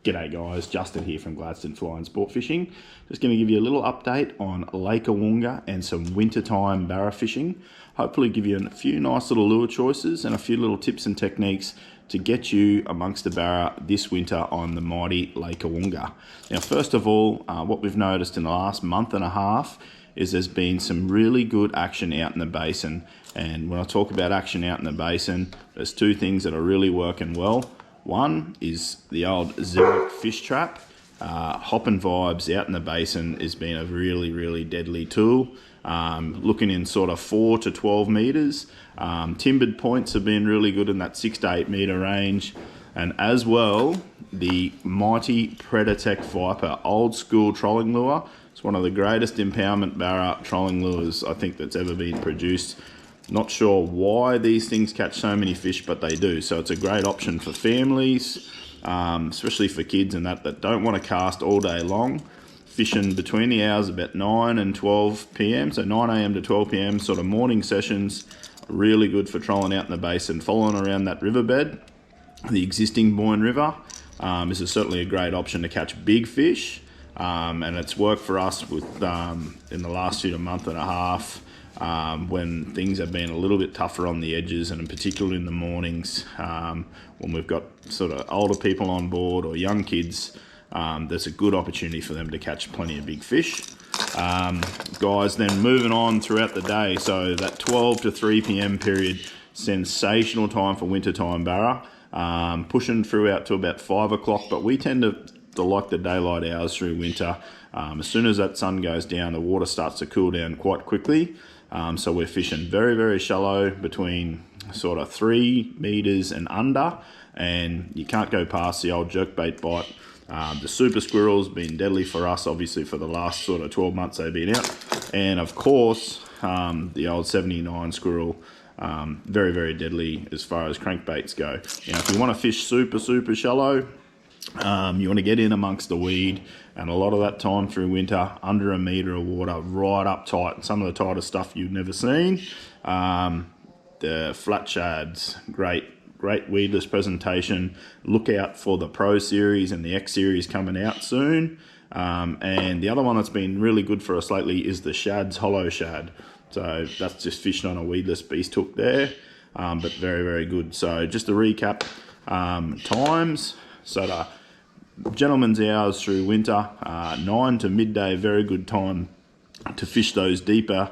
G'day guys, Justin here from Gladstone Fly and Sport Fishing. Just going to give you a little update on Lake Awoonga and some wintertime barra fishing. Hopefully give you a few nice little lure choices and a few little tips and techniques to get you amongst the barra this winter on the mighty Lake Awoonga. Now first of all, what we've noticed in the last month and a half is there's been some really good action out in the basin. And when I talk about action out in the basin, there's two things that are really working well. One is the old Zerrick fish trap. Hopping vibes out in the basin has been a really deadly tool. Looking in sort of 4 to 12 meters. Timbered points have been really good in that 6 to 8 meter range. And as well, the mighty Predatech Viper old school trolling lure. It's one of the greatest impoundment barra trolling lures I think that's ever been produced. Not sure why these things catch so many fish, but they do. So it's a great option for families, especially for kids and that don't want to cast all day long. Fishing between the hours about 9 and 12 p.m. So 9 a.m. to 12 p.m. sort of morning sessions, really good for trolling out in the basin, following around that riverbed. The existing Boyne River. This is certainly a great option to catch big fish. And it's worked for us with in the last month and a half. When things have been a little bit tougher on the edges, and in particular in the mornings, when we've got sort of older people on board or young kids, there's a good opportunity for them to catch plenty of big fish. Guys, then moving on throughout the day, so that 12 to 3 p.m. period, sensational time for wintertime barra, pushing through out to about 5 o'clock, but we tend to like the daylight hours through winter. As soon as that sun goes down, the water starts to cool down quite quickly. So we're fishing very shallow, between sort of 3 meters and under, and you can't go past the old jerkbait bite. The super squirrel's been deadly for us, obviously, for the last sort of 12 months they've been out. And of course, the old 79 squirrel, very deadly as far as crankbaits go. Now, if you want to fish super shallow, you want to get in amongst the weed, and a lot of that time through winter, under a meter of water, right up tight, some of the tightest stuff you've never seen. The flat shads, great weedless presentation. Look out for the Pro Series and the X Series coming out soon. And the other one that's been really good for us lately is the shads, hollow shad. So that's just fishing on a weedless beast hook there, but very good. So just to recap, times. So the gentleman's hours through winter, 9 to midday, very good time to fish those deeper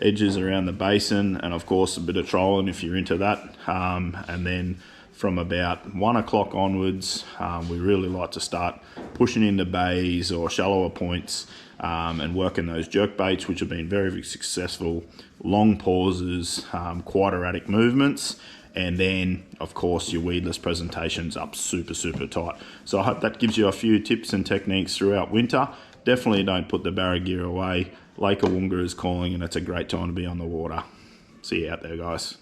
edges around the basin, and of course a bit of trolling if you're into that. And then from about 1 o'clock onwards, we really like to start pushing into bays or shallower points, and working those jerk baits, which have been very successful. Long pauses, quite erratic movements. And then, of course, your weedless presentation's up super tight. So I hope that gives you a few tips and techniques throughout winter. Definitely don't put the barra gear away. Lake Awoonga is calling, and it's a great time to be on the water. See you out there, guys.